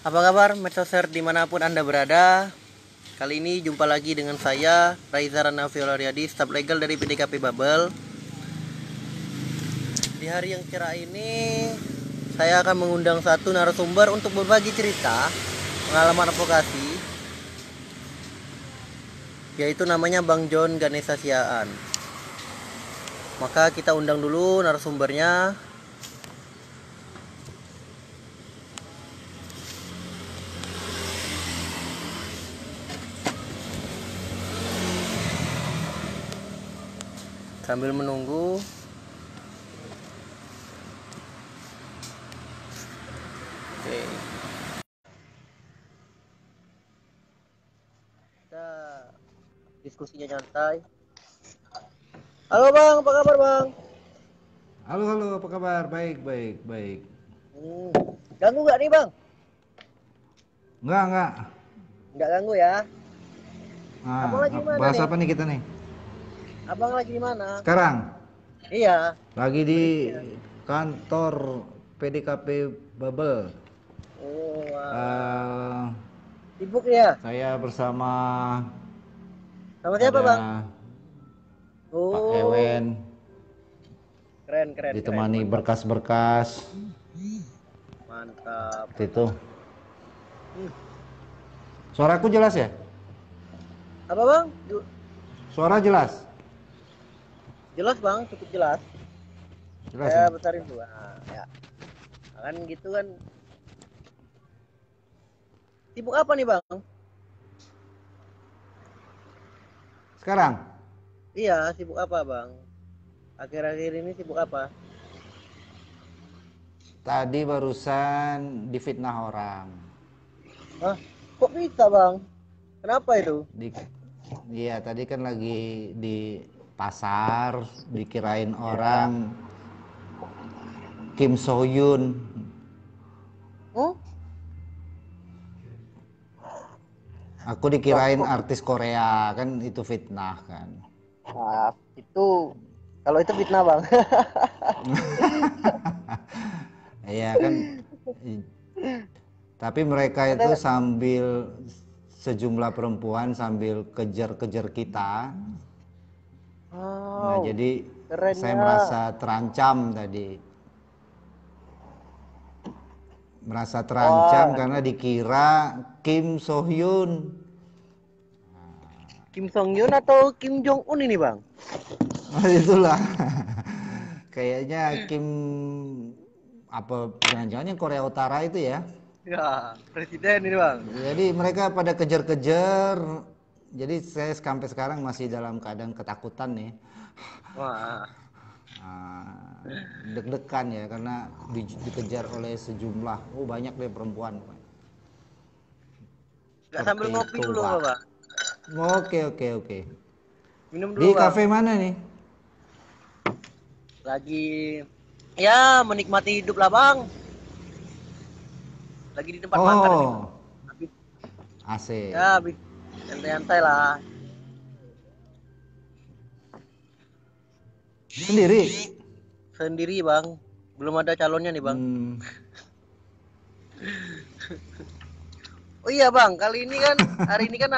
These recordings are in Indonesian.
Apa kabar Medsoser dimanapun Anda berada? Kali ini jumpa lagi dengan saya Raiza Rana Violariadi, staf legal dari PDKP Babel. Di hari yang cerah ini saya akan mengundang satu narasumber untuk berbagi cerita pengalaman advokasi, yaitu namanya Bang John Ganesha Siaan. Maka kita undang dulu narasumbernya. Sambil menunggu, oke, kita diskusinya nyantai. Halo Bang, apa kabar Bang? Halo, halo, apa kabar? Baik, baik, baik. Hmm, Ganggu nggak nih Bang? Enggak. Nggak ganggu ya. Abang Nah, lagi di mana bahas nih? apa nih kita nih? Abang lagi di mana? Sekarang, Iya, lagi di menitnya. kantor PDKP Babel. Oh, alah. Eh, Sibuk ya? saya bersama Sama siapa Bang? ada Pak Oh, Ewen, keren, keren, keren. ditemani Mantap, berkas-berkas. mantap, Seperti itu. mantap. Hmm. Suaraku jelas ya? Apa Bang? Suara jelas? Jelas Bang, cukup jelas. Jelas Saya ya? besarin tuh. Nah, ya. Nah, kan gitu kan. Sibuk apa nih Bang? Sekarang, Iya, sibuk apa Bang? Akhir-akhir ini sibuk apa? tadi barusan difitnah orang. Hah? Kok bisa Bang? Kenapa itu? Di Iya, tadi kan lagi di pasar, dikirain Ya. orang Kim So Hyun. Hmm? Aku Wah, dikirain kok artis Korea, kan itu fitnah kan. nah, itu kalau itu fitnah Bang. Iya kan, tapi mereka itu Ada. sambil sejumlah perempuan sambil kejar-kejar kita. Nah, Wow, jadi saya kerennya. merasa terancam tadi. Merasa terancam Wah, karena dikira Kim So Hyun. Kim Song Hyun atau Kim Jong Un ini bang? Nah, itulah. Kayaknya Kim apa jangan-jangan yang Korea Utara itu ya. Ya, presiden ini bang. Jadi mereka pada kejar-kejar. Jadi saya sampai sekarang masih dalam keadaan ketakutan nih. Wah, Ah, deg-degan ya karena dikejar oleh sejumlah banyak deh perempuan. nggak sambil Seperti ngopi itu, dulu Pak. bang? Oke. Minum Di dulu bang. kafe mana nih? Lagi, ya menikmati hidup lah bang. Lagi di tempat makan ini bang. Oh, Habis, ya AC. habis santai-santai lah. Sendiri? Sendiri bang. Belum ada calonnya nih bang. Hmm. Oh iya bang, kali ini kan hari ini kan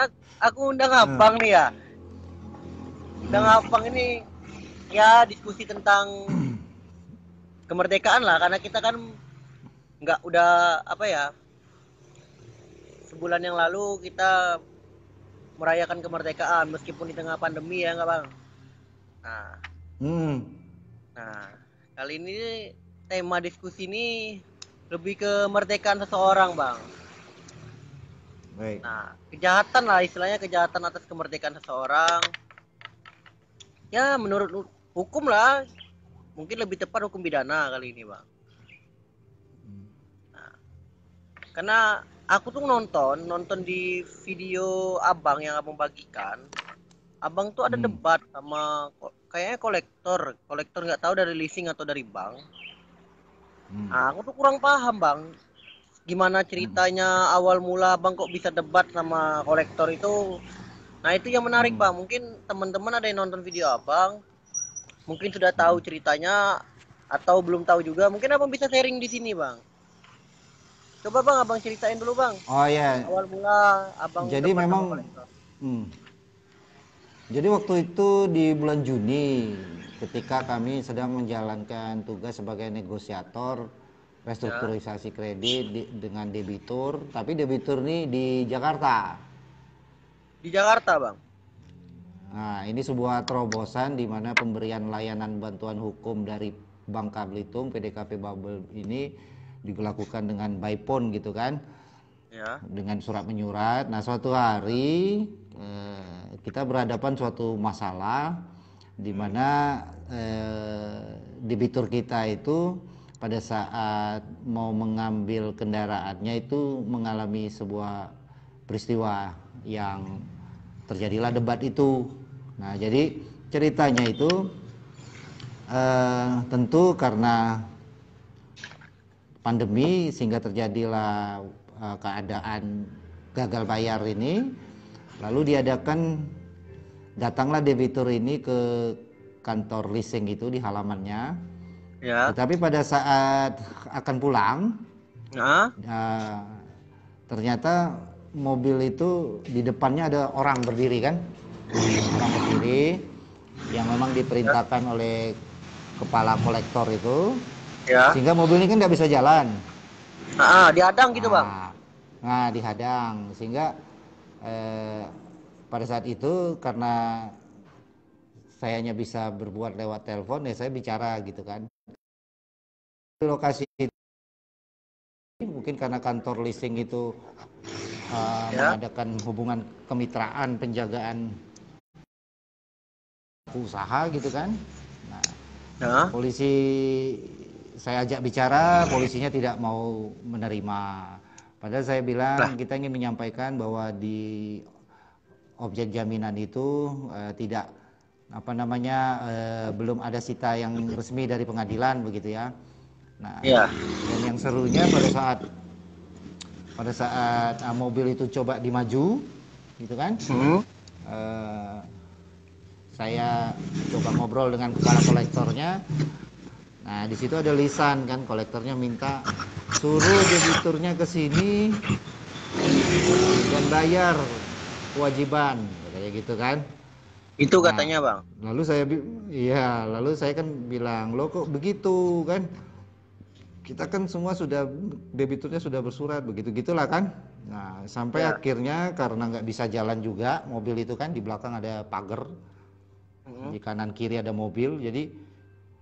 aku undang Eh, abang nih ya. Undang hmm. abang ini ya diskusi tentang kemerdekaan lah karena kita kan nggak udah apa ya, sebulan yang lalu kita merayakan kemerdekaan meskipun di tengah pandemi ya nggak bang. Nah, Hmm. nah kali ini tema diskusi ini lebih ke kemerdekaan seseorang bang. Baik. Nah, kejahatan lah istilahnya, kejahatan atas kemerdekaan seseorang. Ya menurut hukum lah, mungkin lebih tepat hukum pidana kali ini bang. Nah, karena aku tuh nonton di video abang yang abang bagikan. Abang tuh ada Hmm. debat sama kayaknya kolektor nggak tahu dari leasing atau dari bank. Hmm. Nah, aku tuh kurang paham bang, gimana Hmm. ceritanya awal mula bang kok bisa debat sama kolektor itu. Nah itu yang menarik Hmm. bang, mungkin teman-teman ada yang nonton video abang, mungkin sudah tahu Hmm. ceritanya atau belum tahu juga, mungkin abang bisa sharing di sini bang. Coba bang, abang ceritain dulu bang. Oh ya, Awal mula abang jadi dapat nama memang, kolektor. hmm, jadi waktu itu di bulan Juni, ketika kami sedang menjalankan tugas sebagai negosiator Ya, restrukturisasi kredit dengan debitur, tapi debitur ini di Jakarta. di Jakarta bang. Nah, ini sebuah terobosan di mana pemberian layanan bantuan hukum dari Bangka Belitung, PDKP Babel ini dilakukan dengan by phone gitu kan, Ya, dengan surat menyurat. Nah, suatu hari kita berhadapan suatu masalah di mana debitur kita itu pada saat mau mengambil kendaraannya itu mengalami sebuah peristiwa yang terjadilah debat itu. Nah, jadi ceritanya itu tentu karena pandemi sehingga terjadilah keadaan gagal bayar ini, lalu datanglah debitur ini ke kantor leasing itu di halamannya, ya. tetapi pada saat akan pulang Nah, ternyata mobil itu di depannya ada orang berdiri kan, orang berdiri yang memang ya, diperintahkan oleh kepala kolektor itu, ya. sehingga mobil ini kan nggak bisa jalan. Diadang gitu bang. Nah, nah dihadang sehingga eh, pada saat itu karena sayanya bisa berbuat lewat telepon ya saya bicara gitu kan. Lokasi itu mungkin karena kantor leasing itu Ya, mengadakan hubungan kemitraan penjagaan usaha gitu kan. Nah, ya. polisi saya ajak bicara, polisinya tidak mau menerima. Padahal saya Lah, bilang kita ingin menyampaikan bahwa di objek jaminan itu tidak apa namanya belum ada sita yang resmi dari pengadilan begitu ya. Nah, iya. dan yang serunya pada saat mobil itu coba dimaju, gitu kan? Hmm. Eh, saya coba ngobrol dengan kepala kolektornya. Nah, di situ ada lisan kan, kolektornya minta suruh debiturnya ke sini dan bayar kewajiban, kayak gitu kan. Itu Nah, katanya bang. lalu saya kan bilang, "Loh kok begitu kan? Kita kan semua sudah debiturnya sudah bersurat begitu gitulah kan." Nah, sampai Ya. akhirnya karena nggak bisa jalan juga, mobil itu kan di belakang ada pagar, Hmm. di kanan kiri ada mobil, jadi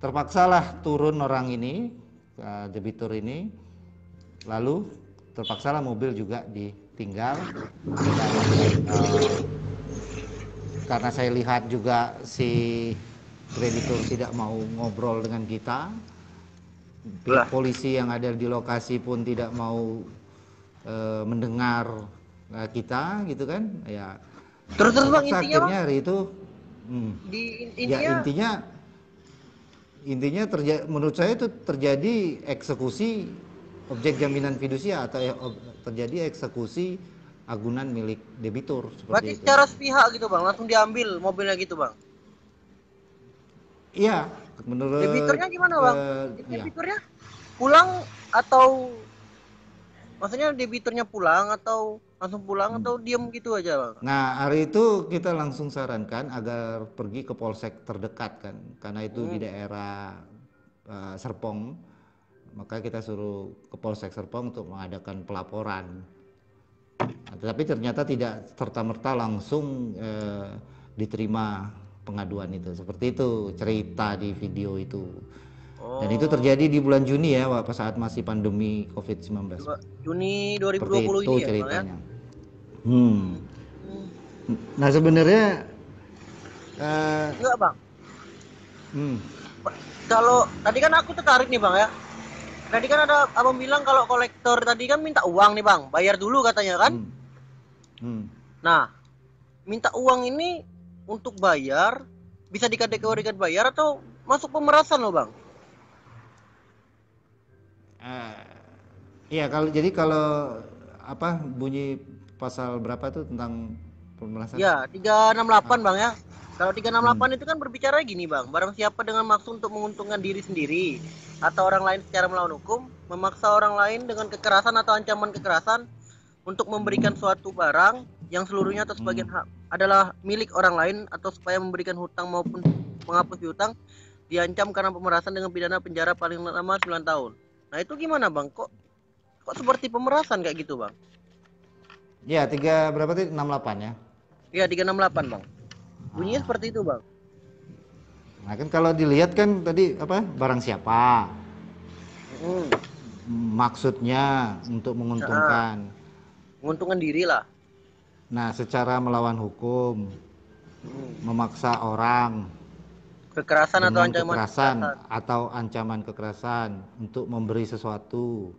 terpaksalah turun orang ini, debitur ini, lalu terpaksalah mobil juga ditinggal. Dan karena saya lihat juga si kreditur tidak mau ngobrol dengan kita, pihak Lah. polisi yang ada di lokasi pun tidak mau mendengar kita gitu kan ya, Terus terus bang terpaksa intinya bang, akhirnya hari itu di ya intinya. intinya menurut saya itu terjadi eksekusi objek jaminan fidusia atau terjadi eksekusi agunan milik debitur Berarti seperti itu. secara sepihak gitu bang, langsung diambil mobilnya gitu bang. Iya, menurut Debiturnya gimana bang? ya. Debiturnya pulang atau maksudnya debiturnya pulang atau langsung pulang atau diem gitu aja bang? Nah, hari itu kita langsung sarankan agar pergi ke polsek terdekat kan, karena itu di Hmm. daerah Serpong, maka kita suruh ke polsek Serpong untuk mengadakan pelaporan. Nah, tetapi ternyata tidak serta-merta langsung diterima pengaduan itu. Seperti itu cerita di video itu. Dan itu Oh, terjadi di bulan Juni ya, pada saat masih pandemi COVID-19. Juni Seperti 2020 itu ini ya bang ya? ceritanya. Hmm. Hmm. Hmm. Nah sebenarnya eh, Enggak bang. hmm, Kalau tadi kan aku tertarik nih bang ya. Tadi kan ada abang bilang kalau kolektor tadi kan minta uang nih bang, bayar dulu katanya kan. hmm, hmm. Nah, minta uang ini untuk bayar bisa dikategorikan bayar atau masuk pemerasan loh bang? Eh, Iya kalau apa bunyi pasal berapa tuh tentang pemerasan? Ya, 368 Ah, bang ya. Kalau Hmm. 368 itu kan berbicara gini bang, barang siapa dengan maksud untuk menguntungkan diri sendiri atau orang lain secara melawan hukum, memaksa orang lain dengan kekerasan atau ancaman kekerasan untuk memberikan suatu barang yang seluruhnya atau sebagian Hmm. hak adalah milik orang lain atau supaya memberikan hutang maupun menghapus hutang, diancam karena pemerasan dengan pidana penjara paling lama 9 tahun. Nah itu gimana bang? Kok seperti pemerasan kayak gitu bang? Ya, tiga berapa tadi? 68 ya. Iya 368 bang. Bunyinya Ah. seperti itu bang. Nah, kan kalau dilihat kan tadi apa? Barang siapa? Hmm. Maksudnya untuk Nah, menguntungkan. menguntungkan diri lah. Nah, secara melawan hukum, Hmm. memaksa orang Kekerasan atau dengan ancaman kekerasan kekerasan. atau ancaman kekerasan untuk memberi sesuatu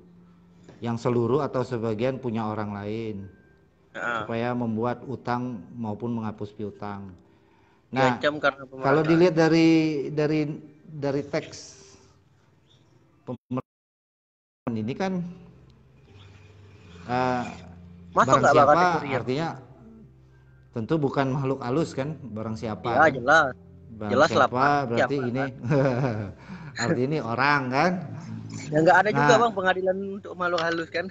yang seluruh atau sebagian punya orang lain Nah, supaya membuat utang maupun menghapus piutang. Nah, diancam karena kalau pemerasan. dilihat dari teks pemerintahan ini kan eh, Masuk barang nggak bang siapa kategorinya? artinya tentu bukan makhluk halus kan, barang siapa Iya kan, jelas. barang Jelas lah Pak. siapa berarti Siapa ini kan? arti ini orang kan. Ya nggak ada juga Nah, bang pengadilan untuk makhluk halus kan?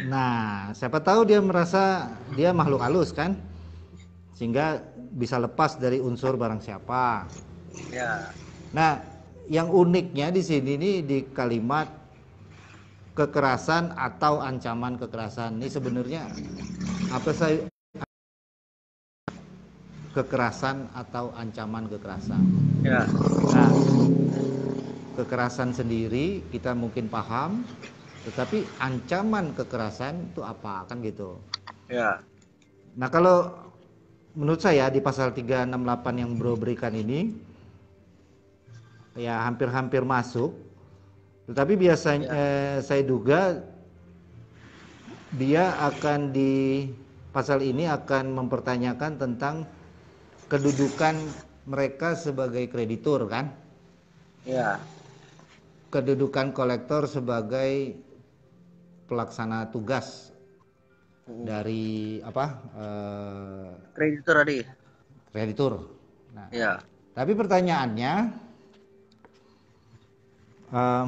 nah, siapa tahu dia merasa dia makhluk halus kan, sehingga bisa lepas dari unsur barang siapa. Ya. Nah, yang uniknya di sini nih di kalimat kekerasan atau ancaman kekerasan ini sebenarnya apa saya kekerasan atau ancaman kekerasan. Ya. Nah, kekerasan sendiri kita mungkin paham, tetapi ancaman kekerasan itu apa kan gitu. Ya. Nah, kalau menurut saya di pasal 368 yang Bro berikan ini ya hampir-hampir masuk, tetapi biasanya Ya. saya duga dia akan di pasal ini akan mempertanyakan tentang kedudukan mereka sebagai kreditur kan, Ya. kedudukan kolektor sebagai pelaksana tugas Hmm. dari apa Kreditur tadi. kreditur. Nah, Ya. tapi pertanyaannya eh,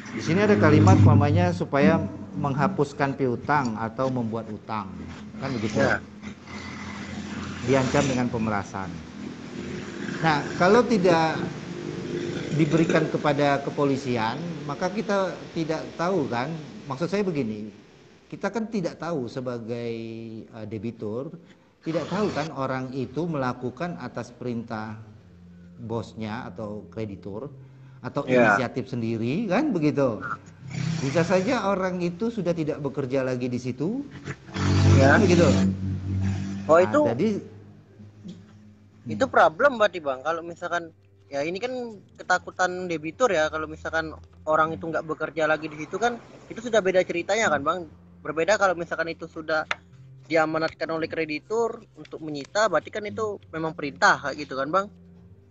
di sini ada kalimat umpamanya supaya menghapuskan piutang atau membuat utang kan begitu, Ya. diancam dengan pemerasan. Nah, kalau tidak diberikan kepada kepolisian, maka kita tidak tahu kan. Maksud saya begini, kita kan tidak tahu sebagai debitur, tidak tahu kan orang itu melakukan atas perintah bosnya atau kreditur atau Ya. inisiatif sendiri kan begitu. Bisa saja orang itu sudah tidak bekerja lagi di situ, kan Ya. begitu. Oh Nah, itu jadi itu problem berarti bang. Kalau misalkan ya ini kan ketakutan debitur ya. Kalau misalkan orang itu nggak bekerja lagi di situ kan itu sudah beda ceritanya kan bang. Berbeda kalau misalkan itu sudah diamanatkan oleh kreditur untuk menyita, berarti kan itu memang perintah kayak gitu kan bang.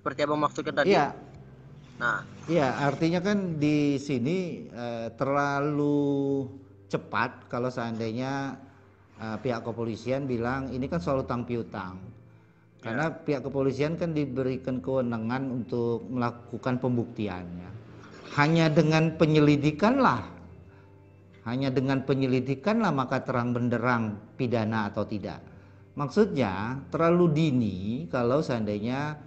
Seperti abang maksudkan tadi. iya, Nah. iya, artinya kan di sini terlalu cepat kalau seandainya pihak kepolisian bilang ini kan soal utang piutang. Ya. Karena pihak kepolisian kan diberikan kewenangan untuk melakukan pembuktiannya. Hanya dengan penyelidikan lah, hanya dengan penyelidikan lah maka terang benderang pidana atau tidak. Maksudnya terlalu dini kalau seandainya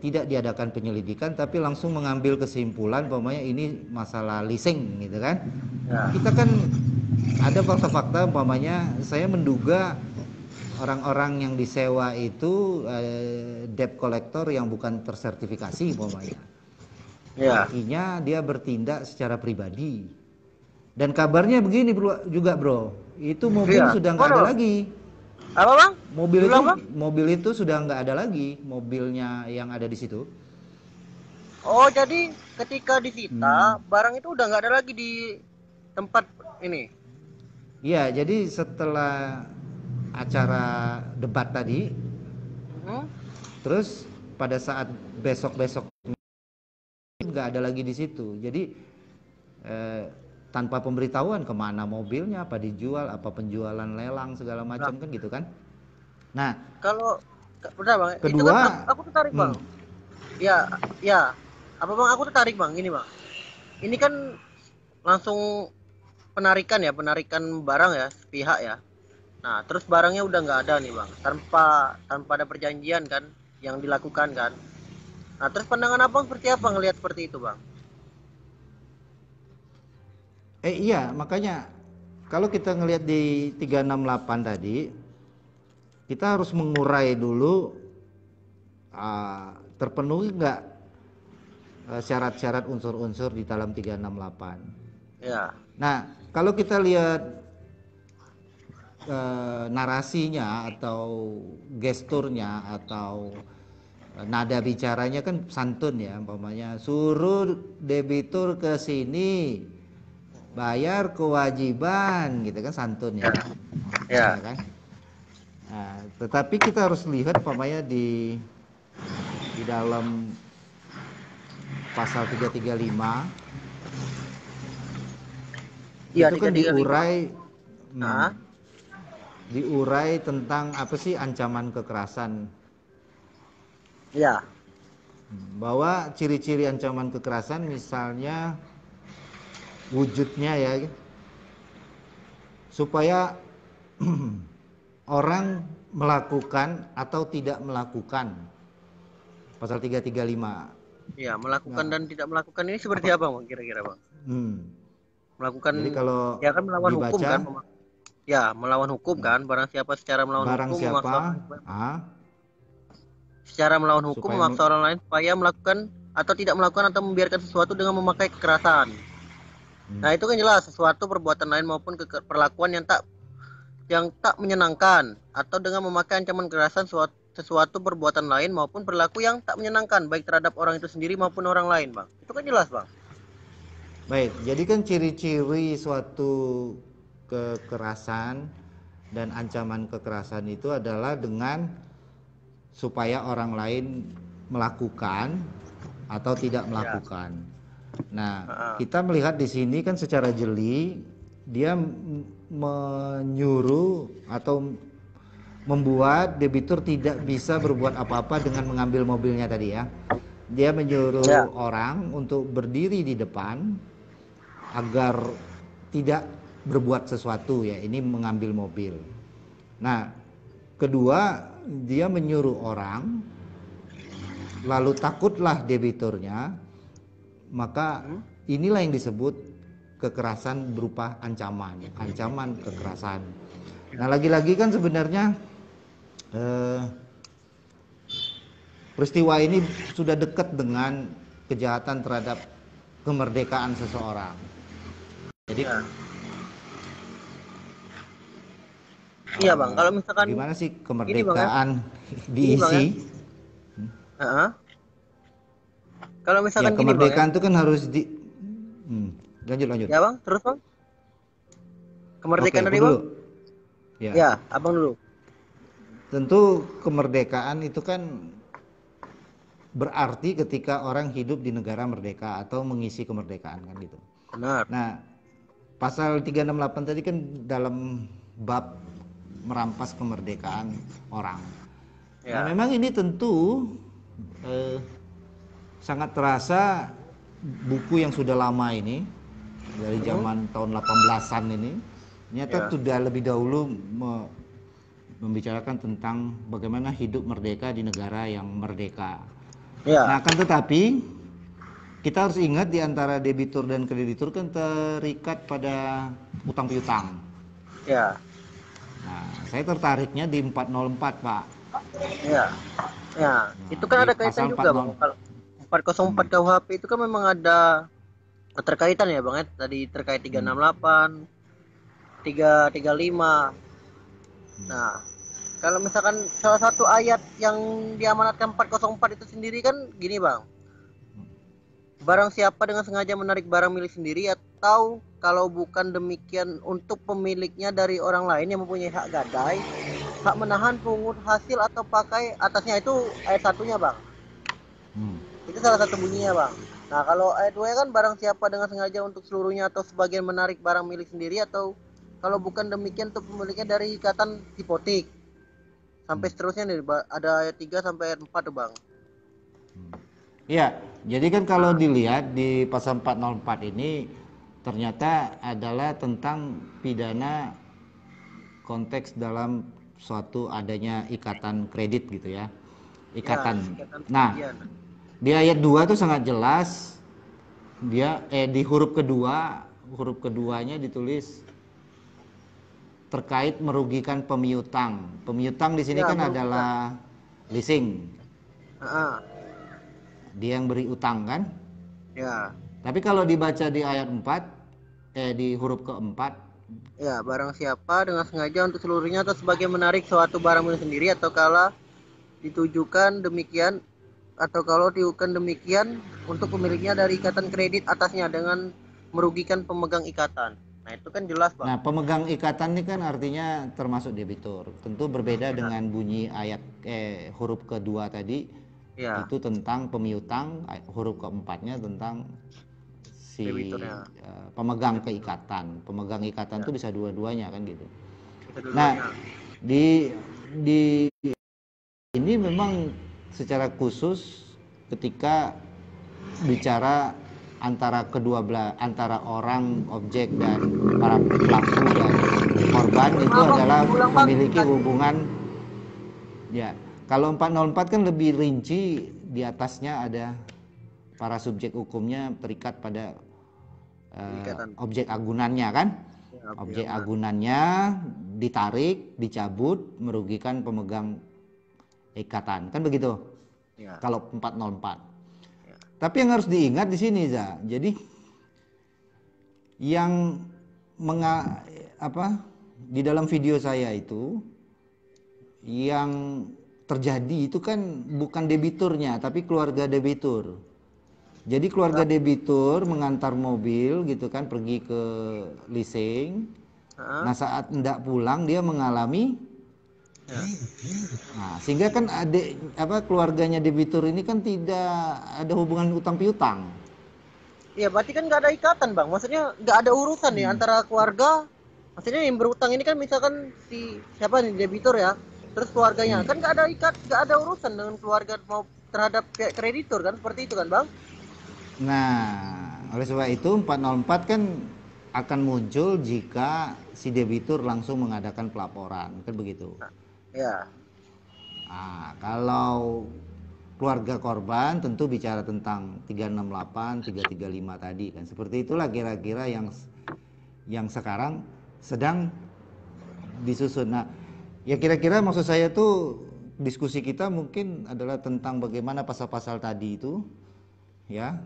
tidak diadakan penyelidikan tapi langsung mengambil kesimpulan umpamanya ini masalah leasing gitu kan. Ya. Kita kan ada fakta-fakta umpamanya saya menduga orang-orang yang disewa itu debt collector yang bukan tersertifikasi umpamanya. Ya. Artinya dia bertindak secara pribadi. Dan kabarnya begini bro, juga bro, itu mobil Iya. sudah nggak Mana ada bang? lagi. Apa bang? Mobil itu Diulang bang? mobil itu sudah nggak ada lagi, mobilnya yang ada di situ. Oh jadi ketika disita Hmm. barang itu udah nggak ada lagi di tempat ini. Iya, jadi setelah acara debat tadi, Hmm? terus pada saat besok-besok nggak ada lagi di situ. Jadi eh, tanpa pemberitahuan kemana mobilnya, apa dijual, apa penjualan lelang segala Nah, macam kan gitu kan? Nah, Kalau udah bang, itu kan kedua, aku tertarik bang. hmm, Ya, ya. Apa bang? Aku tertarik bang. Ini bang. Ini kan langsung penarikan ya, penarikan barang ya, sepihak ya. Nah, terus barangnya udah nggak ada nih bang, tanpa tanpa ada perjanjian kan, yang dilakukan kan. Nah, terus pandangan abang seperti apa ngelihat seperti itu bang? iya makanya kalau kita ngelihat di 368 tadi, kita harus mengurai dulu terpenuhi nggak syarat-syarat unsur-unsur di dalam 368. Ya, Nah, kalau kita lihat narasinya atau gesturnya atau nada bicaranya kan santun ya, umpamanya suruh debitur ke sini bayar kewajiban gitu kan, santun ya, ya ya, kan. Nah, tetapi kita harus lihat umpamanya di dalam pasal 335 iya itu tiga kan tiga lima. diurai, Nah, diurai tentang apa sih ancaman kekerasan, ya, bahwa ciri-ciri ancaman kekerasan misalnya wujudnya ya, supaya orang melakukan atau tidak melakukan, pasal 335. ya melakukan Nah, dan tidak melakukan ini seperti apa bang? Kira-kira bang? hmm, Melakukan, jadi kalau ya kan melawan hukum kan? dibaca, Ya, melawan hukum kan? Barang siapa secara melawan barang hukum siapa memaksa orang lain, ah, secara melawan hukum supaya memaksa orang lain supaya melakukan atau tidak melakukan atau membiarkan sesuatu dengan memakai kekerasan. hmm, Nah, itu kan jelas sesuatu perbuatan lain maupun perlakuan yang tak menyenangkan atau dengan memakai ancaman kekerasan sesuatu perbuatan lain maupun perilaku yang tak menyenangkan baik terhadap orang itu sendiri maupun orang lain, Bang. Itu kan jelas, Bang. baik, jadi kan ciri-ciri suatu kekerasan dan ancaman kekerasan itu adalah dengan supaya orang lain melakukan atau tidak Ya. melakukan. Nah, Heeh. kita melihat di sini kan secara jeli dia menyuruh atau membuat debitur tidak bisa berbuat apa-apa dengan mengambil mobilnya tadi ya. Dia Ya. menyuruh orang untuk berdiri di depan agar tidak berbuat sesuatu ya, ini mengambil mobil. Nah, kedua dia menyuruh orang, lalu takutlah debiturnya, maka Hmm? inilah yang disebut kekerasan berupa ancaman, ancaman kekerasan. Nah, lagi-lagi kan sebenarnya eh, peristiwa ini sudah dekat dengan kejahatan terhadap kemerdekaan seseorang. Jadi Ya. Iya, Bang. Kalau misalkan gimana sih gini, Bang ya. kemerdekaan Gini, Bang ya. diisi? Heeh. Kalau Ya misalkan gini, Bang ya. kemerdekaan itu kan harus di lanjut lanjut. Ya, Bang. Terus, Bang. Oke, Kemerdekaan aku tadi, dulu. Bang? Ya, Ya, Abang dulu. tentu kemerdekaan itu kan berarti ketika orang hidup di negara merdeka atau mengisi kemerdekaan kan gitu. Benar. Nah, pasal 368 tadi kan dalam bab merampas kemerdekaan orang. Nah, Ya. memang ini tentu eh, sangat terasa buku yang sudah lama ini dari Hmm? zaman tahun 18-an ini ternyata Ya. sudah lebih dahulu membicarakan tentang bagaimana hidup merdeka di negara yang merdeka. Nah, Ya. akan tetapi kita harus ingat di antara debitur dan kreditur kan terikat pada utang piutang. Ya. Nah, saya tertariknya di 404, Pak. Ya. Ya, Nah, itu kan di ada kaitan pasal juga, Bang. 40. Kalau 404 Hmm, KUHP itu kan memang ada keterkaitan ya, Bang ya. Tadi terkait hmm, 368, 335. hmm, Nah, kalau misalkan salah satu ayat yang diamanatkan 404 itu sendiri kan gini, Bang. Barang siapa dengan sengaja menarik barang milik sendiri atau kalau bukan demikian untuk pemiliknya dari orang lain yang mempunyai hak gadai, hak menahan pungut hasil atau pakai atasnya, itu ayat satunya, Bang. hmm. Itu salah satu bunyinya, Bang. Nah, kalau ayat 2 kan barang siapa dengan sengaja untuk seluruhnya atau sebagian menarik barang milik sendiri atau kalau bukan demikian untuk pemiliknya dari ikatan hipotek. sampai seterusnya nih, ada ayat 3 sampai ayat 4 tuh Bang. Iya, jadi kan kalau dilihat di pasal 404 ini ternyata adalah tentang pidana konteks dalam suatu adanya ikatan kredit gitu ya. Ya, Ikatan. ikatan Nah, perjanjian. di ayat 2 itu sangat jelas dia di huruf keduanya ditulis terkait merugikan pemiutang. Pemiutang di sini Ya, kan merugikan. adalah leasing. Heeh. Dia yang beri utang kan? Ya. Tapi kalau dibaca di ayat 4 di huruf keempat, Ya, barang siapa dengan sengaja untuk seluruhnya atau sebagai menarik suatu barang milik sendiri atau kala ditujukan demikian atau kalau diukan demikian untuk pemiliknya dari ikatan kredit atasnya dengan merugikan pemegang ikatan. Nah, itu kan jelas, Bang. nah pemegang ikatan ini kan artinya termasuk debitur. Tentu berbeda Ya. dengan bunyi ayat huruf kedua tadi, Ya, itu tentang pemiutang, huruf keempatnya tentang si debiturnya. pemegang Debitur. keikatan. Pemegang ikatan Ya, itu bisa dua-duanya kan gitu. bisa Nah, dua-duanya. di ini memang secara khusus ketika bicara antara orang objek dan para pelaku dan korban itu Maaf, Bang. adalah Ulang, Bang. memiliki hubungan ya. Kalau 404 kan lebih rinci, di atasnya ada para subjek hukumnya terikat pada Ikatan. objek agunannya kan. Ya, Objek agunan. agunannya ditarik, dicabut, merugikan pemegang ikatan kan begitu. Ya, Kalau 404. ya. Tapi yang harus diingat di sini, Za. Jadi yang di dalam video saya itu yang terjadi itu kan bukan debiturnya tapi keluarga debitur. Jadi keluarga Lah, debitur mengantar mobil gitu kan pergi ke leasing. heeh. Nah, saat hendak pulang dia mengalami Ya. sehingga kan keluarganya debitur ini kan tidak ada hubungan utang piutang. Iya, berarti kan nggak ada ikatan, Bang. Maksudnya nggak ada urusan nih antara keluarga. Maksudnya yang berutang ini kan misalkan si siapa nih debitur ya, terus keluarganya kan nggak ada urusan dengan keluarga mau terhadap pihak kreditur kan seperti itu kan, Bang? Nah, oleh sebab itu 404 kan akan muncul jika si debitur langsung mengadakan pelaporan, kan begitu. Nah, ya, Nah, kalau keluarga korban tentu bicara tentang 368, 335 tadi kan. Seperti itulah kira-kira yang sekarang sedang disusun. Nah, ya kira-kira maksud saya tuh diskusi kita mungkin adalah tentang bagaimana pasal-pasal tadi itu ya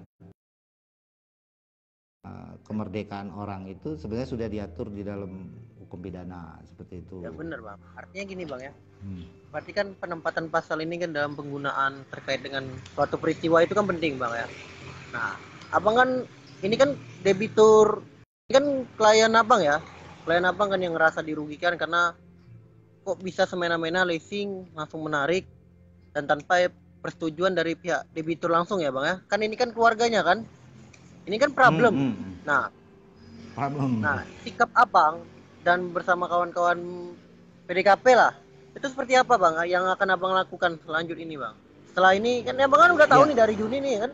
kemerdekaan orang itu sebenarnya sudah diatur di dalam hukum pidana seperti itu. ya benar, Bang. Artinya gini, Bang ya. Hmm. Berarti kan penempatan pasal ini kan dalam penggunaan terkait dengan suatu peristiwa itu kan penting, Bang ya. Nah, Abang kan ini kan debitur, ini kan klien Abang ya. Klien Abang kan yang ngerasa dirugikan karena kok bisa semena-mena leasing langsung menarik dan tanpa persetujuan dari pihak debitur langsung ya Bang ya. Kan ini kan keluarganya kan. Ini kan problem. Nah, Problem. sikap Abang dan bersama kawan-kawan PDKP lah. Itu seperti apa Bang yang akan Abang lakukan selanjut ini Bang? Setelah ini kan Abang kan udah tahu Ya. nih dari Juni nih kan.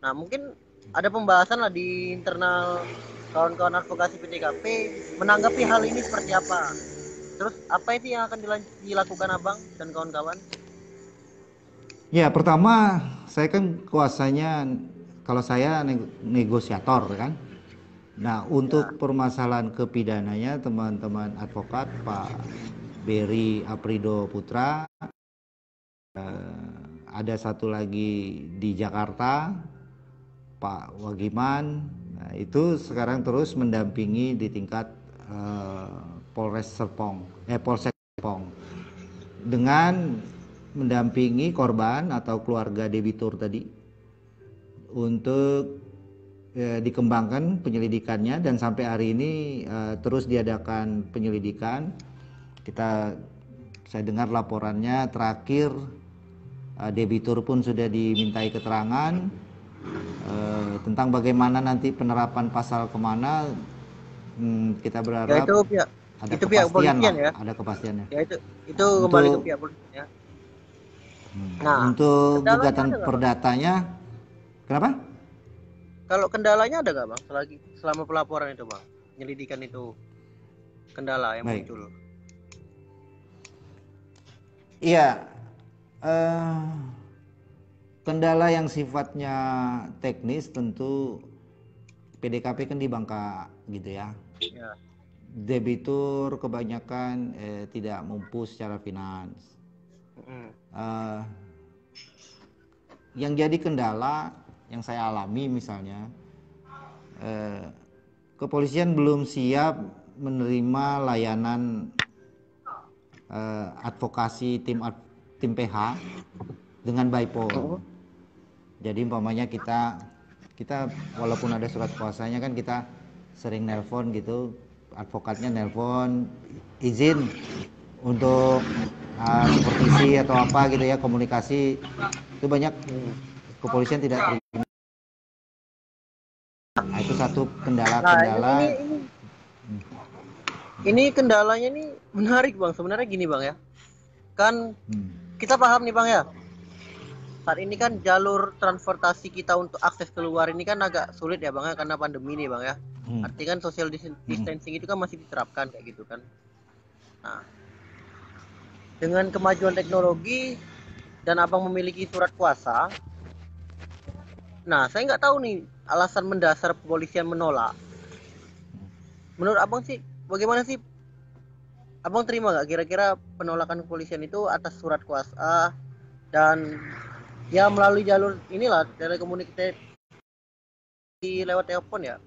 Nah, mungkin ada pembahasan lah di internal kawan-kawan advokasi PDKP menanggapi hal ini seperti apa. Terus apa itu yang akan dilakukan Abang dan kawan-kawan? Ya, pertama saya kan kuasanya kalau saya negosiator kan. Nah, Ya, untuk permasalahan kepidananya teman-teman advokat Pak Beri Aprido Putra, ada satu lagi di Jakarta Pak Wagiman. Nah, itu sekarang terus mendampingi di tingkat Polsek Serpong dengan mendampingi korban atau keluarga debitur tadi untuk dikembangkan penyelidikannya dan sampai hari ini terus diadakan penyelidikan. Saya dengar laporannya terakhir debitur pun sudah dimintai keterangan tentang bagaimana nanti penerapan pasal kemana. Kita ya berharap itu pihak ada Itu pihak kepastian kepolisian lah, ya. ada kepastiannya. Ya itu kembali ke Untuk pihak polisian ya. Nah, untuk kendalanya gugatan ada nggak bang? perdatanya, kenapa? Kalau kendalanya ada nggak bang? Selama pelaporan itu bang, penyelidikan itu kendala yang Baik, muncul. iya. eh, Kendala yang sifatnya teknis tentu PDKP kan di Bangka gitu ya. Ya. Debitur kebanyakan tidak mampu secara finans. Eh, yang jadi kendala yang saya alami misalnya, kepolisian belum siap menerima layanan advokasi tim PH dengan by phone. Jadi umpamanya kita walaupun ada surat kuasanya kan kita sering nelpon gitu, advokatnya nelpon izin untuk supervisi atau apa gitu ya, komunikasi itu banyak kepolisian tidak terima. Nah, itu satu kendala-kendala. Nah, ini kendalanya nih menarik bang. Sebenarnya gini bang ya, kan kita paham nih bang ya. Saat ini kan jalur transportasi kita untuk akses keluar ini kan agak sulit ya bang ya, karena pandemi nih bang ya. Artinya kan social distancing itu kan masih diterapkan kayak gitu kan. Nah, dengan kemajuan teknologi dan abang memiliki surat kuasa, nah saya nggak tahu nih alasan mendasar kepolisian menolak. Menurut abang sih bagaimana sih? Abang terima nggak kira-kira penolakan kepolisian itu atas surat kuasa dan ya melalui jalur inilah telekomunikasi lewat telepon ya?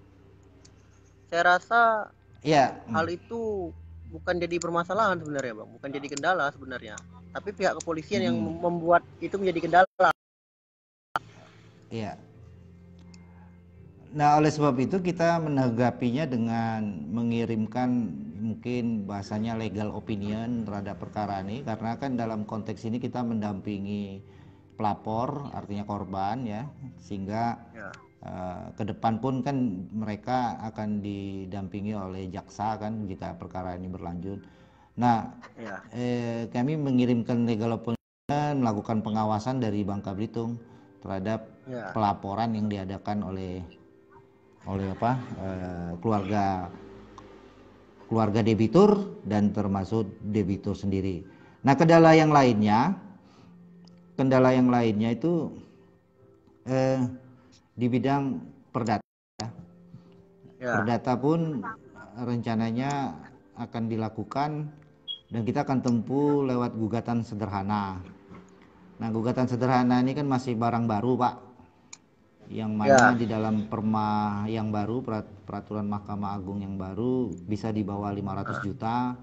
Saya rasa Ya, hal itu bukan jadi permasalahan sebenarnya bang, bukan jadi kendala sebenarnya. Tapi pihak kepolisian yang membuat itu menjadi kendala. Iya. Nah, oleh sebab itu kita menanggapinya dengan mengirimkan mungkin bahasanya legal opinion terhadap perkara ini, karena kan dalam konteks ini kita mendampingi pelapor, artinya korban ya, sehingga ke depan pun kan mereka akan didampingi oleh jaksa kan jika perkara ini berlanjut. Nah, kami mengirimkan legal opinion, melakukan pengawasan dari Bangka Belitung terhadap pelaporan yang diadakan oleh keluarga debitur dan termasuk debitur sendiri. Nah, kendala yang lainnya itu di bidang perdata. Perdata pun rencananya akan dilakukan dan kita akan tempuh lewat gugatan sederhana. Nah, gugatan sederhana ini kan masih barang baru, Pak. Yang mana di dalam perma yang baru, peraturan Mahkamah Agung yang baru bisa di bawah 500 juta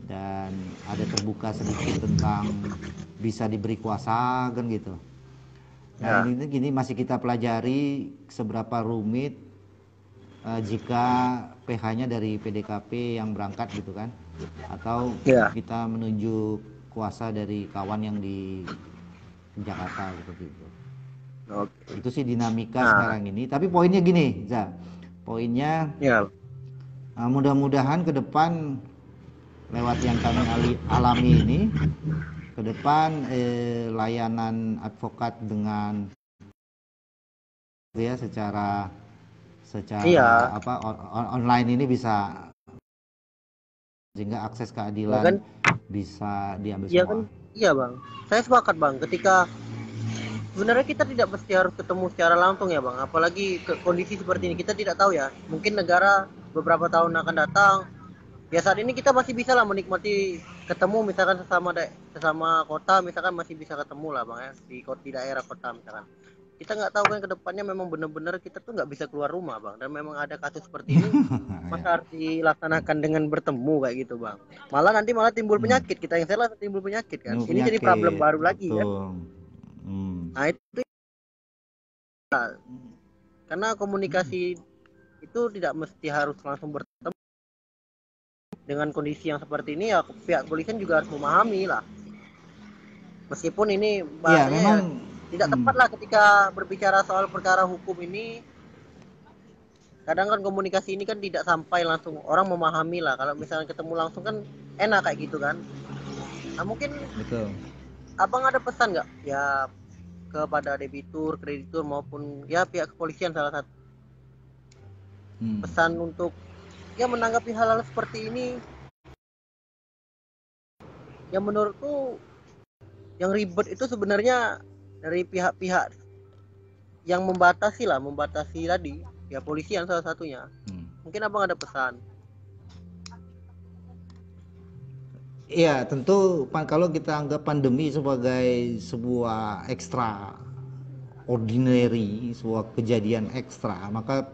dan ada terbuka sedikit tentang bisa diberi kuasa kan gitu. Nah, ini masih kita pelajari seberapa rumit jika PH-nya dari PDKP yang berangkat gitu kan, atau kita menunjuk kuasa dari kawan yang di Jakarta seperti itu. Itu sih dinamika sekarang ini. Tapi poinnya gini, poinnya mudah-mudahan ke depan lewat yang kami alami ini, ke depan layanan advokat dengan ya secara online ini bisa, sehingga akses keadilan bisa diambil semua. Iya bang, saya sepakat bang. Ketika sebenarnya kita tidak mesti harus ketemu secara langsung ya bang, apalagi kondisi seperti ini kita tidak tahu ya, mungkin negara beberapa tahun akan datang ya. Saat ini kita masih bisa lah menikmati ketemu misalkan sesama kota misalkan masih bisa ketemu lah bang ya, di daerah kota misalkan. Kita nggak tahu kan ke depannya memang benar-benar kita tuh nggak bisa keluar rumah bang, dan memang ada kasus seperti ini maka harus dilaksanakan dengan bertemu kayak gitu bang. Malah timbul penyakit, kita yang salah timbul penyakit kan. Ini jadi problem baru lagi kan. Nah itu karena komunikasi itu tidak mesti harus langsung bertemu. Dengan kondisi yang seperti ini ya pihak kepolisian juga harus memahami lah. Meskipun ini bahasanya tidak tepat lah ketika berbicara soal perkara hukum ini. kadang kan komunikasi ini kan tidak sampai langsung orang memahami lah. Kalau misalnya ketemu langsung kan enak kayak gitu kan. Nah mungkin Betul. abang ada pesan nggak ya kepada debitur, kreditur maupun ya pihak kepolisian salah satu pesan untuk ya menanggapi hal-hal seperti ini? Yang menurutku yang ribet itu sebenarnya dari pihak-pihak yang membatasi tadi ya polisian salah satunya. Mungkin abang ada pesan. Iya, tentu kalau kita anggap pandemi sebagai sebuah ekstra ordinary, sebuah kejadian ekstra, maka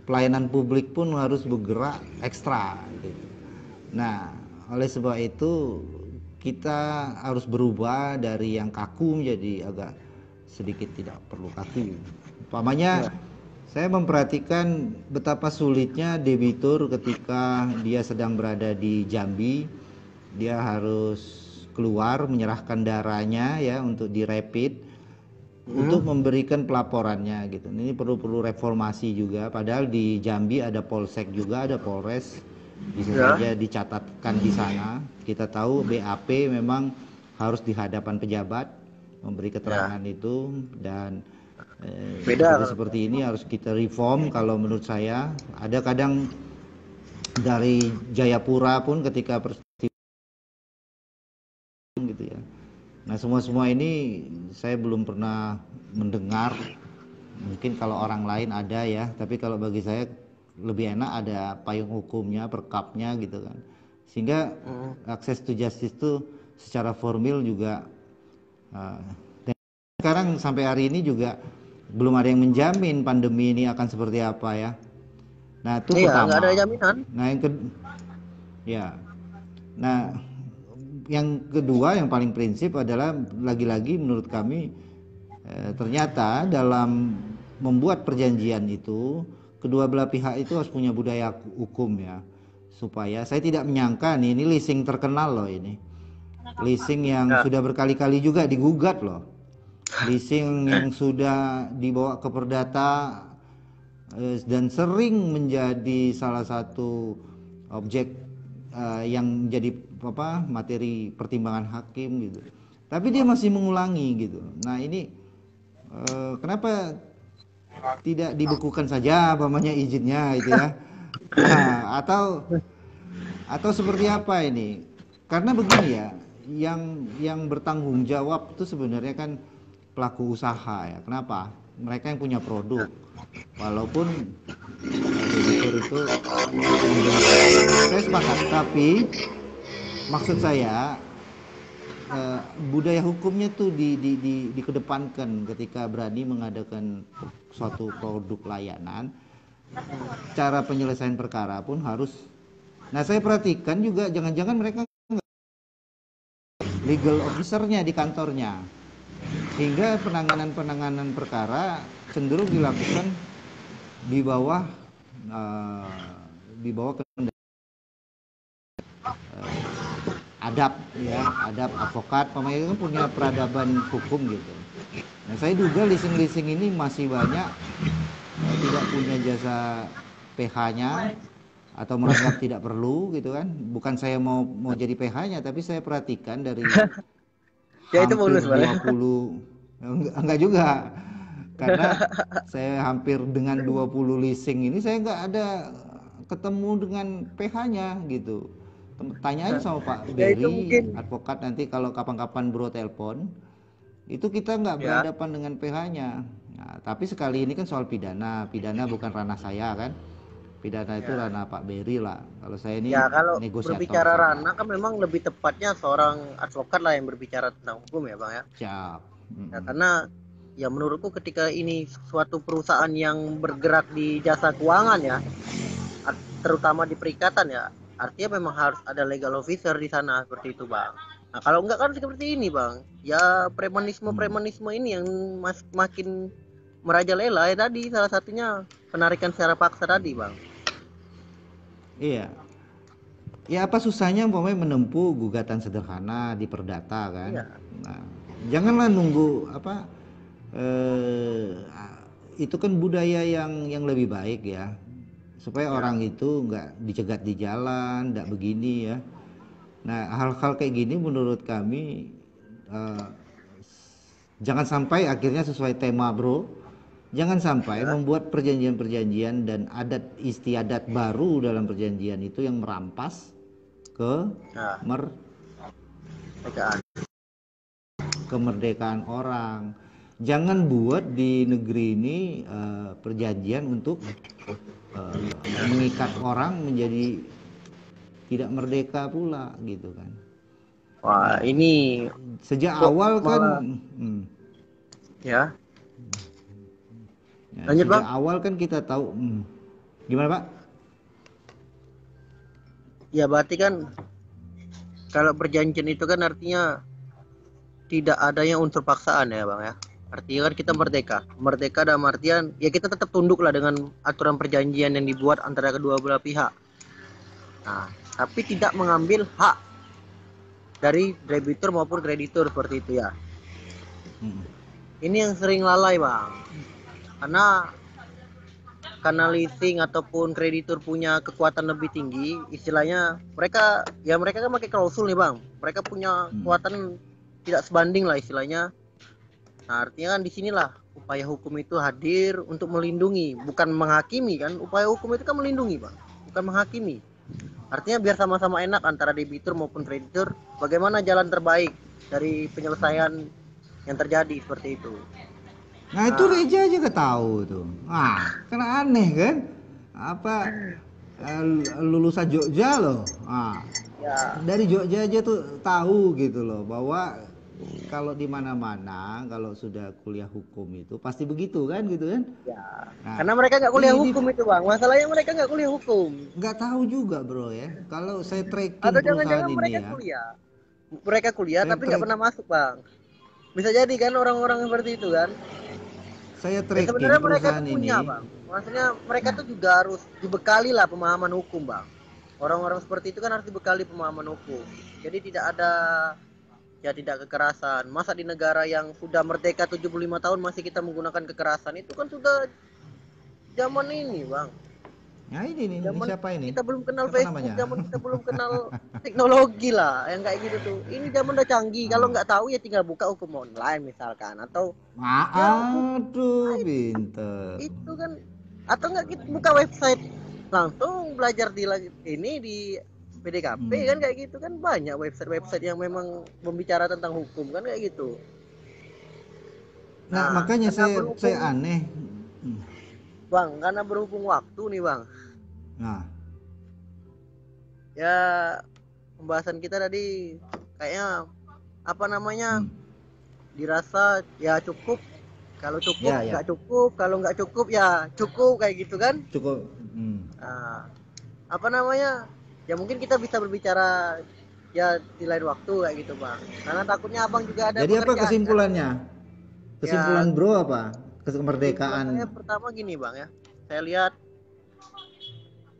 pelayanan publik pun harus bergerak ekstra gitu. Nah, oleh sebab itu kita harus berubah dari yang kaku menjadi agak sedikit tidak perlu kaku. Umpamanya saya memperhatikan betapa sulitnya debitur ketika dia sedang berada di Jambi, dia harus keluar menyerahkan darahnya ya untuk dirapid untuk memberikan pelaporannya gitu. Ini perlu reformasi juga. Padahal di Jambi ada Polsek juga, ada Polres, bisa saja dicatatkan di sana. Kita tahu BAP memang harus di hadapan pejabat memberi keterangan itu, dan Beda seperti ini harus kita reform. Kalau menurut saya ada kadang dari Jayapura pun ketika gitu ya. Nah semua ini saya belum pernah mendengar. Mungkin kalau orang lain ada ya, tapi kalau bagi saya lebih enak ada payung hukumnya, perkapnya gitu kan. Sehingga akses to justice itu secara formil juga. Dan sekarang sampai hari ini juga belum ada yang menjamin pandemi ini akan seperti apa ya. Nah itu pertama. Nggak ada jaminan. Nah yang ya. Nah yang kedua yang paling prinsip adalah lagi-lagi menurut kami ternyata dalam membuat perjanjian itu kedua belah pihak itu harus punya budaya hukum ya, supaya saya tidak menyangka nih, ini leasing terkenal loh, ini leasing yang sudah berkali-kali juga digugat loh, leasing yang sudah dibawa ke perdata dan sering menjadi salah satu objek yang jadi materi pertimbangan hakim gitu. Tapi dia masih mengulangi gitu. Nah ini kenapa tidak dibekukan saja umpamanya izinnya itu ya? Nah, atau seperti apa ini? Karena begini ya, yang bertanggung jawab itu sebenarnya kan pelaku usaha ya. Kenapa? Mereka yang punya produk. Walaupun debitur itu saya sepakat, tapi maksud saya budaya hukumnya tuh dikedepankan ketika berani mengadakan suatu produk layanan. Cara penyelesaian perkara pun harus. Nah saya perhatikan juga jangan-jangan mereka legal officernya di kantornya, sehingga penanganan perkara cenderung dilakukan di bawah adab advokat, pemain kan punya peradaban hukum gitu. Nah saya duga leasing ini masih banyak tidak punya jasa PH-nya atau menganggap tidak perlu gitu kan. Bukan saya mau jadi PH-nya, tapi saya perhatikan dari ya itu hampir bonus 20 enggak juga, karena saya hampir dengan 20 leasing ini saya nggak ada ketemu dengan PH-nya gitu. Tanya aja sama Pak Berry, advokat, nanti kalau kapan-kapan bro telepon, itu kita nggak berhadapan dengan PH-nya. Nah, tapi sekali ini kan soal pidana bukan ranah saya kan, pidana itu ranah Pak Berry lah. Kalau saya ini kalau negosiator. Berbicara ranah kan memang lebih tepatnya seorang advokat lah yang berbicara tentang hukum ya bang ya. Siap. Ya, karena ya menurutku ketika ini suatu perusahaan yang bergerak di jasa keuangan ya, terutama di perikatan ya, artinya memang harus ada legal officer di sana seperti itu bang. Nah kalau enggak kan seperti ini bang, ya premanisme ini yang makin merajalela ya tadi, salah satunya penarikan secara paksa tadi bang. Iya. Ya apa susahnya umpamanya menempuh gugatan sederhana di perdata kan. Nah, janganlah nunggu itu kan budaya yang lebih baik ya, supaya Ya. orang itu nggak dicegat di jalan, nggak begini ya. Nah, hal-hal kayak gini menurut kami eh, jangan sampai akhirnya sesuai tema bro. Jangan sampai Ya. membuat perjanjian-perjanjian dan adat istiadat baru dalam perjanjian itu yang merampas Nah, kemer tegaan. kemerdekaan orang. Jangan buat di negeri ini perjanjian untuk mengikat orang menjadi tidak merdeka pula gitu kan. Wah, ini Sejak kok awal kan malah ya. ya, Lanjut, sejak Bang. awal kan kita tahu gimana Pak? Ya, berarti kan kalau perjanjian itu kan artinya tidak adanya unsur paksaan ya, Bang ya. Artinya kan kita merdeka. Merdeka dalam artian ya kita tetap tunduk lah dengan aturan perjanjian yang dibuat antara kedua belah pihak. Nah, tapi tidak mengambil hak dari debitur maupun kreditur seperti itu ya. Ini yang sering lalai, Bang. Karena leasing ataupun kreditur punya kekuatan lebih tinggi, istilahnya mereka kan pakai klausul nih, Bang. Mereka punya kekuatan tidak sebanding lah istilahnya. Nah, artinya kan di sinilah upaya hukum itu hadir untuk melindungi, bukan menghakimi kan. Upaya hukum itu kan melindungi, Bang, bukan menghakimi. Artinya biar sama-sama enak antara debitur maupun kreditur, bagaimana jalan terbaik dari penyelesaian yang terjadi seperti itu. Nah itu Reja aja gak tahu tuh. Nah kan aneh kan? Apa lulusan Jogja loh. Nah, Ya, dari Jogja aja tuh tahu gitu loh bahwa kalau di mana-mana kalau sudah kuliah hukum itu pasti begitu kan gitu kan? ya. Nah Karena mereka nggak kuliah ini hukum itu, Bang. Masalahnya mereka nggak kuliah hukum. nggak tahu juga bro ya. Kalau saya Atau tracking perusahaan jangan-jangan ini mereka ya, kuliah. Mereka kuliah saya tapi nggak pernah masuk, Bang. Bisa jadi kan orang-orang seperti itu kan. Ya tracking sebenarnya mereka tuh perusahaan punya, ini. Bang. Maksudnya mereka Nah tuh juga harus dibekali lah pemahaman hukum, Bang. Orang-orang seperti itu kan harus dibekali pemahaman hukum. Jadi tidak kekerasan. Masa di negara yang sudah merdeka 75 tahun masih kita menggunakan kekerasan, itu kan sudah zaman ini, Bang. Nah ini Zaman siapa ini? kita belum kenal Siapa Facebook, namanya? zaman kita belum kenal teknologi lah, yang kayak gitu tuh. Ini zaman udah canggih. Kalau nggak tahu ya tinggal buka hukum online misalkan, atau ya hukum Aduh, pinter. itu kan, atau nggak kita buka website langsung belajar ini di PDKP kan, kayak gitu kan banyak website-website yang memang membicara tentang hukum kan kayak gitu. Nah, Nah, makanya karena saya berhubung aneh. Bang, karena berhubung waktu nih, Bang. Nah, Ya, pembahasan kita tadi kayaknya apa namanya dirasa ya cukup, kalau cukup ya ya, nggak cukup, kalau nggak cukup ya cukup kayak gitu kan. cukup. Nah, apa namanya ya mungkin kita bisa berbicara ya di lain waktu kayak gitu, Bang, karena takutnya abang juga ada Jadi apa pekerjaan kan. kesimpulannya? Ya, Kesimpulan Bro apa? kesimpulan Kemerdekaan, saya pertama gini, Bang ya, saya lihat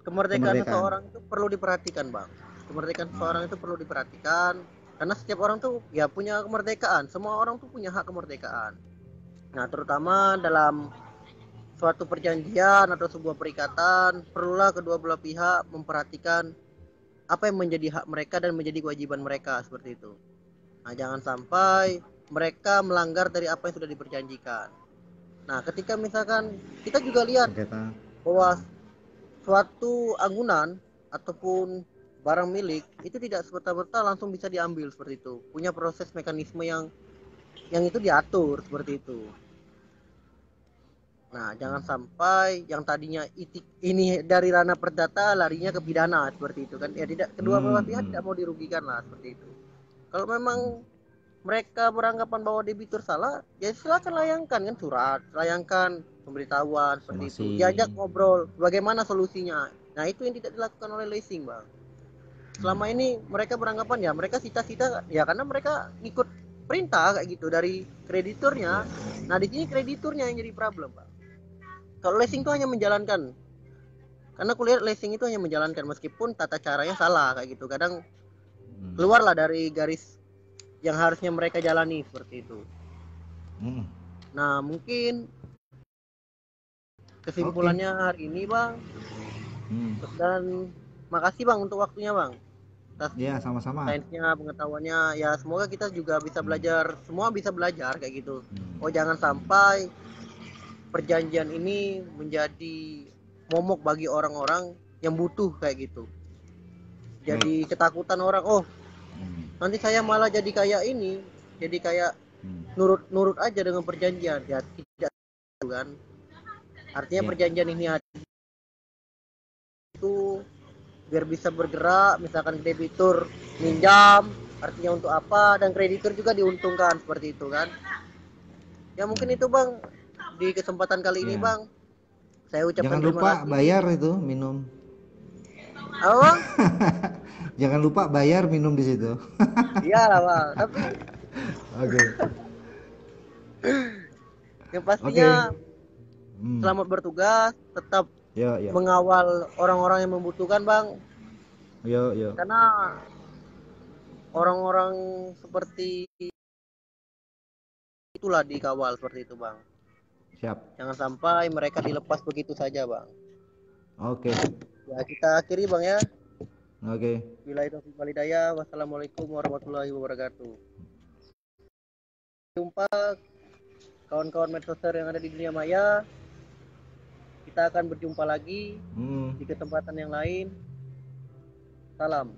kemerdekaan kemerdekaan. seseorang itu perlu diperhatikan, Bang. Kemerdekaan seseorang itu perlu diperhatikan karena setiap orang tuh ya punya kemerdekaan, semua orang tuh punya hak kemerdekaan. Nah, terutama dalam suatu perjanjian atau sebuah perikatan, perlulah kedua belah pihak memperhatikan apa yang menjadi hak mereka dan menjadi kewajiban mereka seperti itu. Nah, jangan sampai mereka melanggar dari apa yang sudah diperjanjikan. Nah, ketika misalkan kita juga lihat Sengketa. bahwa suatu anggunan ataupun barang milik itu tidak serta-merta langsung bisa diambil seperti itu. Punya proses mekanisme yang itu diatur seperti itu. Nah, jangan sampai yang tadinya ini dari ranah perdata larinya ke pidana seperti itu kan. Ya tidak, kedua belah pihak tidak mau dirugikan lah seperti itu. Kalau memang mereka beranggapan bahwa debitur salah, ya silakan layangkan kan surat, layangkan pemberitahuan seperti itu. Somasi. Diajak ngobrol bagaimana solusinya. Nah, itu yang tidak dilakukan oleh leasing, Bang. Selama ini mereka beranggapan ya mereka sita-sita ya karena mereka ikut perintah kayak gitu dari krediturnya. Nah, di sini krediturnya yang jadi problem, Bang. Kalau leasing itu hanya menjalankan, karena kuliah leasing itu hanya menjalankan meskipun tata caranya salah kayak gitu. Kadang keluarlah dari garis yang harusnya mereka jalani seperti itu. Nah, mungkin kesimpulannya hari ini bang. Dan makasih bang untuk waktunya bang. Ya, sama-sama. Sainsnya, pengetahuannya, ya semoga kita juga bisa belajar, semua bisa belajar kayak gitu. Oh jangan sampai perjanjian ini menjadi momok bagi orang-orang yang butuh kayak gitu. Jadi ketakutan orang, oh nanti saya malah jadi kayak ini, jadi kayak nurut aja dengan perjanjian. Ya tidak kan. Artinya perjanjian ini itu biar bisa bergerak, misalkan debitur minjam, artinya untuk apa, dan kreditur juga diuntungkan seperti itu kan. Ya mungkin itu bang, di kesempatan kali ini bang, saya ucapkan jangan terima lupa kasih. bayar itu minum. Apa bang? Jangan lupa bayar minum di situ. Iya lah bang, tapi Oke. yang pastinya selamat bertugas, tetap Ya. mengawal orang-orang yang membutuhkan bang. Ya. Karena orang-orang seperti itulah dikawal seperti itu bang. Siap. Jangan sampai mereka dilepas begitu saja bang. Oke. Ya kita akhiri bang ya. Oke. Billahi taufiq wal hidayah. Wassalamualaikum warahmatullahi wabarakatuh. Jumpa kawan-kawan medsoser yang ada di dunia maya. Kita akan berjumpa lagi di kesempatan yang lain. Salam.